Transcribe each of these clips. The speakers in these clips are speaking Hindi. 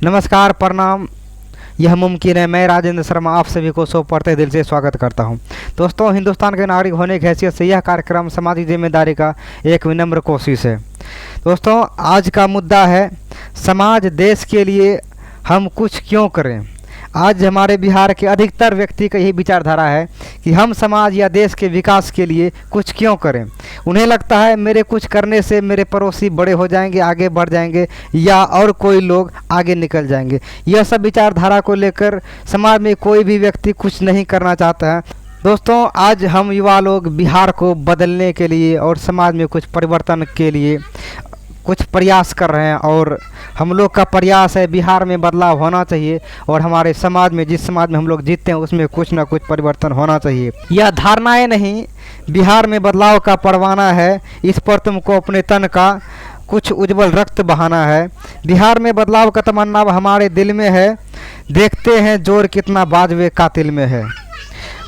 नमस्कार, प्रणाम। यह मुमकिन है। मैं राजेंद्र शर्मा आप सभी को सौ पढ़ते दिल से स्वागत करता हूं। दोस्तों, हिंदुस्तान के नागरिक होने की हैसियत से यह कार्यक्रम सामाजिक जिम्मेदारी का एक विनम्र कोशिश है। दोस्तों, आज का मुद्दा है समाज देश के लिए हम कुछ क्यों करें। आज हमारे बिहार के अधिकतर व्यक्ति का यही विचारधारा है कि हम समाज या देश के विकास के लिए कुछ क्यों करें। उन्हें लगता है मेरे कुछ करने से मेरे पड़ोसी बड़े हो जाएंगे, आगे बढ़ जाएंगे या और कोई लोग आगे निकल जाएंगे। यह सब विचारधारा को लेकर समाज में कोई भी व्यक्ति कुछ नहीं करना चाहता है। दोस्तों, आज हम युवा लोग बिहार को बदलने के लिए और समाज में कुछ परिवर्तन के लिए कुछ प्रयास कर रहे हैं और हम लोग का प्रयास है बिहार में बदलाव होना चाहिए और हमारे समाज में, जिस समाज में हम लोग जीते हैं उसमें कुछ ना कुछ परिवर्तन होना चाहिए। यह धारणाएं नहीं, बिहार में बदलाव का परवाना है। इस पर तुमको अपने तन का कुछ उज्जवल रक्त बहाना है। बिहार में बदलाव का तमन्ना हमारे दिल में है, देखते हैं जोर कितना बाजवे कातिल में है।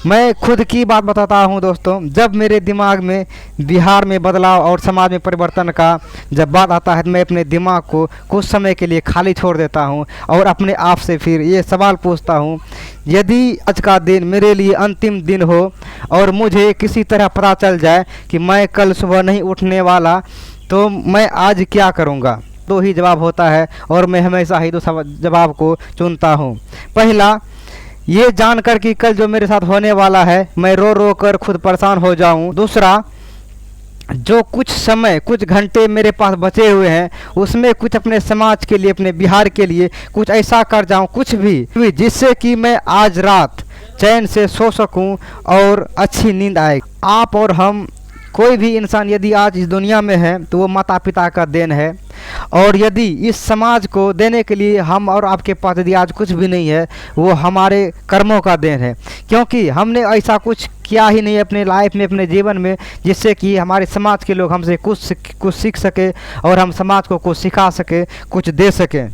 मैं खुद की बात बताता हूं दोस्तों, जब मेरे दिमाग में बिहार में बदलाव और समाज में परिवर्तन का जब बात आता है तो मैं अपने दिमाग को कुछ समय के लिए खाली छोड़ देता हूं और अपने आप से फिर ये सवाल पूछता हूं, यदि आज का दिन मेरे लिए अंतिम दिन हो और मुझे किसी तरह पता चल जाए कि मैं कल सुबह नहीं उठने वाला, तो मैं आज क्या करूँगा। दो ही जवाब होता है और मैं हमेशा ही दो जवाब को चुनता हूँ। पहला, ये जानकर कि कल जो मेरे साथ होने वाला है मैं रो रो कर खुद परेशान हो जाऊं। दूसरा, जो कुछ समय, कुछ घंटे मेरे पास बचे हुए हैं उसमें कुछ अपने समाज के लिए, अपने बिहार के लिए कुछ ऐसा कर जाऊं, कुछ भी जिससे कि मैं आज रात चैन से सो सकूं और अच्छी नींद आए। आप और हम, कोई भी इंसान यदि आज इस दुनिया में है तो वो माता पिता का देन है और यदि इस समाज को देने के लिए हम और आपके पास यदि आज कुछ भी नहीं है, वो हमारे कर्मों का देन है। क्योंकि हमने ऐसा कुछ किया ही नहीं अपने लाइफ में, अपने जीवन में, जिससे कि हमारे समाज के लोग हमसे कुछ सीख सके और हम समाज को कुछ सिखा सके, कुछ दे सकें।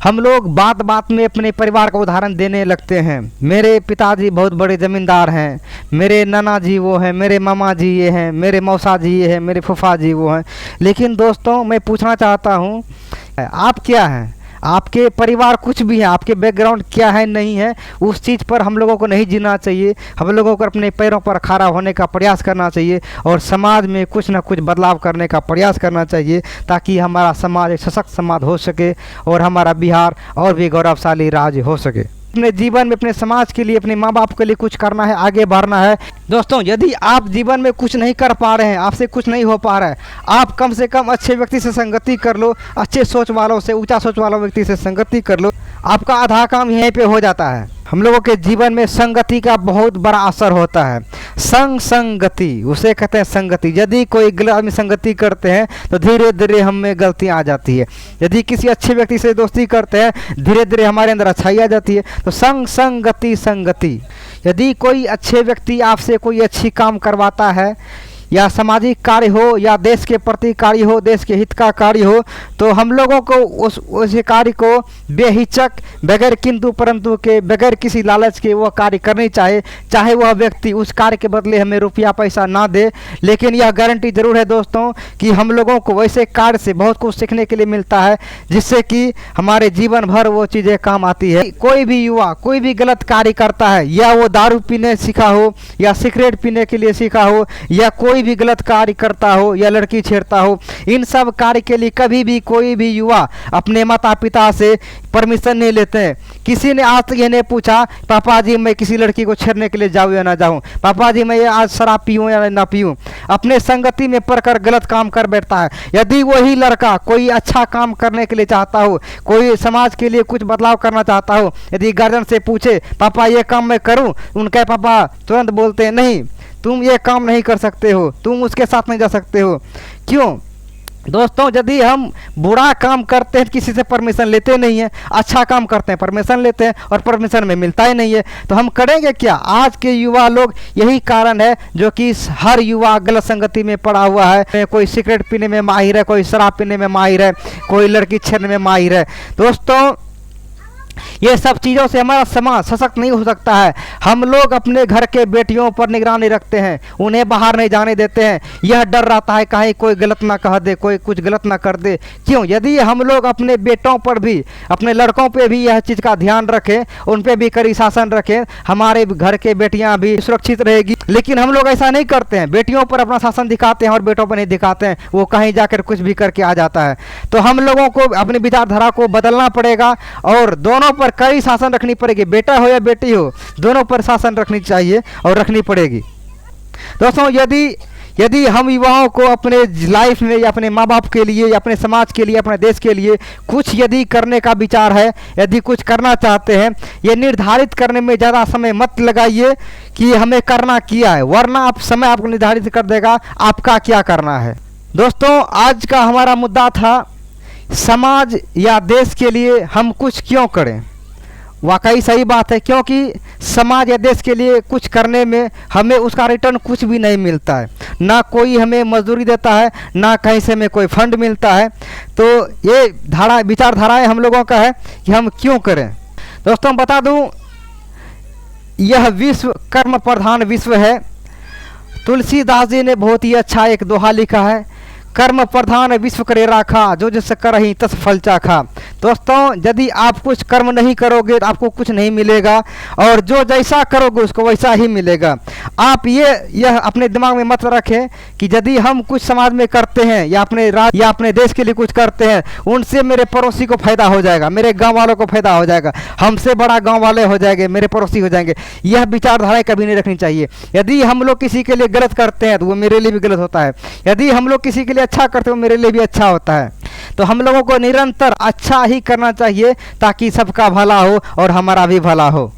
हम लोग बात बात में अपने परिवार का उदाहरण देने लगते हैं। मेरे पिताजी बहुत बड़े ज़मींदार हैं, मेरे नाना जी वो हैं, मेरे मामा जी ये हैं, मेरे मौसा जी ये हैं, मेरे फूफा जी वो हैं। लेकिन दोस्तों, मैं पूछना चाहता हूँ, आप क्या हैं? आपके परिवार कुछ भी है, आपके बैकग्राउंड क्या है नहीं है, उस चीज़ पर हम लोगों को नहीं जीना चाहिए। हम लोगों को अपने पैरों पर खड़ा होने का प्रयास करना चाहिए और समाज में कुछ ना कुछ बदलाव करने का प्रयास करना चाहिए ताकि हमारा समाज एक सशक्त समाज हो सके और हमारा बिहार और भी गौरवशाली राज्य हो सके। अपने जीवन में, अपने समाज के लिए, अपने माँ बाप के लिए कुछ करना है, आगे बढ़ना है। दोस्तों, यदि आप जीवन में कुछ नहीं कर पा रहे हैं, आपसे कुछ नहीं हो पा रहा है, आप कम से कम अच्छे व्यक्ति से संगति कर लो, अच्छे सोच वालों से, ऊंचा सोच वालों व्यक्ति से संगति कर लो। आपका आधा काम यहीं पे हो जाता है। हम लोगों के जीवन में संगति का बहुत बड़ा असर होता है। संगति उसे कहते हैं संगति। यदि कोई गलत आदमी संगति करते हैं तो धीरे धीरे हम में गलतियाँ आ जाती है। यदि किसी अच्छे व्यक्ति से दोस्ती करते हैं धीरे धीरे हमारे अंदर अच्छाई आ जाती है। तो संगति। यदि कोई अच्छे व्यक्ति आपसे कोई अच्छी काम करवाता है, या सामाजिक कार्य हो या देश के प्रति कार्य हो, देश के हित का कार्य हो, तो हम लोगों को उस कार्य को बेहिचक, बगैर किंतु परंतु के, बगैर किसी लालच के वह कार्य करनी चाहे वह व्यक्ति उस कार्य के बदले हमें रुपया पैसा ना दे। लेकिन यह गारंटी जरूर है दोस्तों कि हम लोगों को वैसे कार्य से बहुत कुछ सीखने के लिए मिलता है जिससे कि हमारे जीवन भर वो चीज़ें काम आती है। कोई भी युवा कोई भी गलत कार्य करता है, या वो दारू पीने सीखा हो, या सिगरेट पीने के लिए सीखा हो, या कोई भी गलत कार्य करता हो, या लड़की छेड़ता हो, इन सब कार्य के लिए कभी भी कोई भी युवा अपने माता पिता से परमिशन नहीं लेते हैं। किसी ने आज तक ये नहीं पूछा, पापा जी मैं किसी लड़की को छेड़ने के लिए जाऊँ या ना जाऊँ, पापा जी मैं आज शराब पीऊँ या ना पीऊँ। अपने संगति में पढ़कर गलत काम कर बैठता है। यदि वही लड़का कोई अच्छा काम करने के लिए चाहता हो, कोई समाज के लिए कुछ बदलाव करना चाहता हो, यदि गार्जियन से पूछे पापा ये काम मैं करूँ, उनके पापा तुरंत बोलते हैं नहीं, तुम ये काम नहीं कर सकते हो, तुम उसके साथ नहीं जा सकते हो। क्यों दोस्तों? यदि हम बुरा काम करते हैं किसी से परमिशन लेते नहीं हैं, अच्छा काम करते हैं परमिशन लेते हैं और परमिशन में मिलता ही नहीं है, तो हम करेंगे क्या? आज के युवा लोग, यही कारण है जो कि हर युवा गलत संगति में पड़ा हुआ है। कोई सिगरेट पीने में माहिर है, कोई शराब पीने में माहिर है, कोई लड़की छेड़ने में माहिर है। दोस्तों, ये सब चीज़ों से हमारा समाज सशक्त नहीं हो सकता है। हम लोग अपने घर के बेटियों पर निगरानी रखते हैं, उन्हें बाहर नहीं जाने देते हैं। यह डर रहता है कहीं कोई गलत ना कह दे, कोई कुछ गलत ना कर दे। क्यों? यदि हम लोग अपने बेटों पर भी, अपने लड़कों पे भी यह चीज़ का ध्यान रखें, उन पर भी कड़ी शासन रखें, हमारे घर के बेटियाँ भी सुरक्षित रहेगी। लेकिन हम लोग ऐसा नहीं करते हैं, बेटियों पर अपना शासन दिखाते हैं और बेटों पर नहीं दिखाते हैं। वो कहीं जाकर कुछ भी करके आ जाता है। तो हम लोगों को अपनी विचारधारा को बदलना पड़ेगा और दोनों पर कड़ी शासन रखनी पड़ेगी। बेटा हो या बेटी हो, दोनों पर शासन रखनी चाहिए और रखनी पड़ेगी। दोस्तों, यदि हम युवाओं को अपने लाइफ में या अपने माँ बाप के लिए या अपने समाज के लिए, अपने देश के लिए कुछ यदि करने का विचार है, यदि कुछ करना चाहते हैं, ये निर्धारित करने में ज़्यादा समय मत लगाइए कि हमें करना क्या है, वरना आप समय आपको निर्धारित कर देगा आपका क्या करना है। दोस्तों, आज का हमारा मुद्दा था समाज या देश के लिए हम कुछ क्यों करें। वाकई सही बात है, क्योंकि समाज या देश के लिए कुछ करने में हमें उसका रिटर्न कुछ भी नहीं मिलता है। ना कोई हमें मजदूरी देता है, ना कहीं से हमें कोई फंड मिलता है। तो ये विचारधाराएं हम लोगों का है कि हम क्यों करें। दोस्तों, बता दूं, यह विश्व कर्म प्रधान विश्व है। तुलसीदास जी ने बहुत ही अच्छा एक दोहा लिखा है, कर्म प्रधान विश्व करे राखा, जो जिस करही तस फल चाखा। दोस्तों, यदि आप कुछ कर्म नहीं करोगे तो आपको कुछ नहीं मिलेगा, और जो जैसा करोगे उसको वैसा ही मिलेगा। आप यह अपने दिमाग में मत रखें कि यदि हम कुछ समाज में करते हैं या अपने राज्य या अपने देश के लिए कुछ करते हैं, उनसे मेरे पड़ोसी को फायदा हो जाएगा, मेरे गांव वालों को फायदा हो जाएगा, हमसे बड़ा गांव वाले हो जाएंगे, मेरे पड़ोसी हो जाएंगे। यह विचारधारा कभी नहीं रखनी चाहिए। यदि हम लोग किसी के लिए गलत करते हैं तो वो मेरे लिए भी गलत होता है, यदि हम लोग किसी के लिए अच्छा करते हो मेरे लिए भी अच्छा होता है। तो हम लोगों को निरंतर अच्छा ही करना चाहिए ताकि सबका भला हो और हमारा भी भला हो।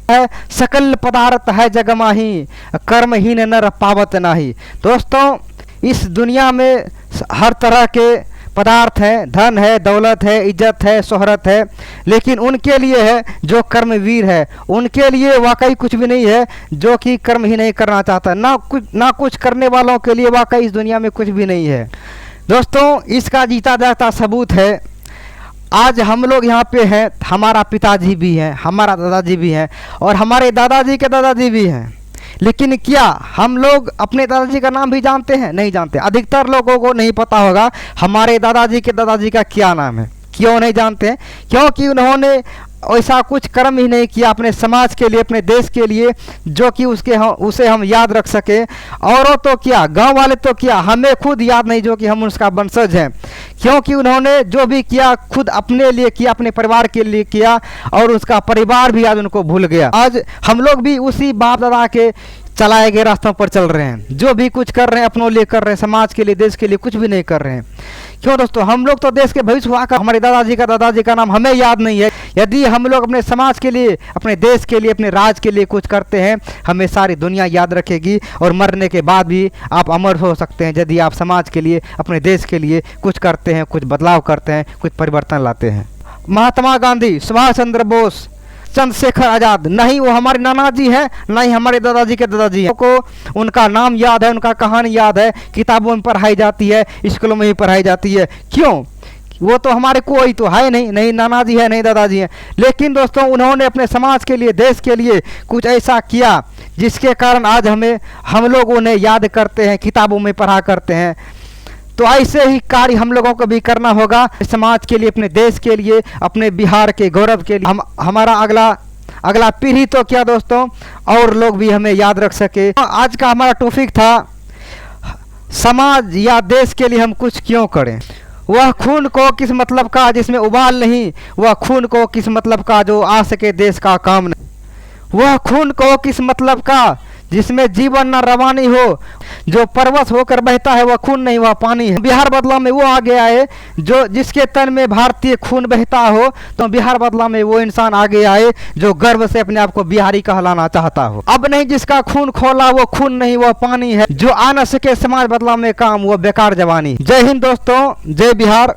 सकल पदार्थ है जग माही, कर्महीन नर पावत नाही। दोस्तों, इस दुनिया में हर तरह के पदार्थ हैं, धन है, दौलत है, इज्जत है, शोहरत है, लेकिन उनके लिए है जो कर्मवीर है, उनके लिए वाकई कुछ भी नहीं है जो कि कर्म ही नहीं करना चाहता। ना कुछ करने वालों के लिए वाकई इस दुनिया में कुछ भी नहीं है। दोस्तों, इसका जीता जागता सबूत है, आज हम लोग यहाँ पे हैं, हमारा पिताजी भी हैं, हमारा दादाजी भी हैं और हमारे दादाजी के दादाजी भी हैं। लेकिन क्या हम लोग अपने दादाजी का नाम भी जानते हैं? नहीं जानते। अधिकतर लोगों को नहीं पता होगा हमारे दादाजी के दादाजी का क्या नाम है। क्यों नहीं जानते हैं? क्योंकि उन्होंने ऐसा कुछ कर्म ही नहीं किया अपने समाज के लिए, अपने देश के लिए, जो कि उसे हम याद रख सके। औरों तो क्या, गांव वाले तो क्या, हमें खुद याद नहीं जो कि हम उसका वंशज हैं। क्योंकि उन्होंने जो भी किया खुद अपने लिए किया, अपने परिवार के लिए किया, और उसका परिवार भी आज उनको भूल गया। आज हम लोग भी उसी बाप दादा के चलाए गए रास्तों पर चल रहे हैं। जो भी कुछ कर रहे हैं अपनों लिए कर रहे हैं, समाज के लिए, देश के लिए कुछ भी नहीं कर रहे हैं। क्यों दोस्तों? हम लोग तो देश के भविष्य हुआ, हमारे दादाजी का दादाजी का नाम हमें याद नहीं है। यदि हम लोग अपने समाज के लिए, अपने देश के लिए, अपने राज्य के लिए कुछ करते हैं, हमें सारी दुनिया याद रखेगी और मरने के बाद भी आप अमर हो सकते हैं यदि आप समाज के लिए, अपने देश के लिए कुछ करते हैं, कुछ बदलाव करते हैं, कुछ परिवर्तन लाते हैं। महात्मा गांधी, सुभाष चंद्र बोस, चंद्रशेखर आज़ाद, नहीं वो हमारे नाना जी हैं, नहीं हमारे दादाजी के दादाजी हैं। को उनका नाम याद है, उनका कहानी याद है, किताबों में पढ़ाई जाती है, स्कूलों में भी पढ़ाई जाती है। क्यों? वो तो हमारे कोई तो है नहीं, नहीं नाना जी है, नहीं दादाजी हैं। लेकिन दोस्तों, उन्होंने अपने समाज के लिए, देश के लिए कुछ ऐसा किया जिसके कारण आज हम लोग उन्हें याद करते हैं, किताबों में पढ़ा करते हैं। तो ऐसे ही कार्य हम लोगों को भी करना होगा, समाज के लिए, अपने देश के लिए, अपने बिहार के गौरव के लिए। हमारा अगला पीढ़ी तो क्या दोस्तों, और लोग भी हमें याद रख सके। आज का हमारा टॉपिक था समाज या देश के लिए हम कुछ क्यों करें। वह खून को किस मतलब का जिसमें उबाल नहीं, वह खून को किस मतलब का जो आ सके देश का काम नहीं। वह खून को किस मतलब का जिसमें जीवन न रवानी हो, जो परवश होकर बहता है वह खून नहीं, वह पानी है। बिहार बदलाव में वो आगे आए जो जिसके तन में भारतीय खून बहता हो, तो बिहार बदलाव में वो इंसान आगे आए जो गर्व से अपने आप को बिहारी कहलाना चाहता हो। अब नहीं जिसका खून खोला वो खून नहीं, वह पानी है। जो आ न सके समाज बदलाव में काम, वो बेकार जवानी। जय हिंद दोस्तों, जय बिहार।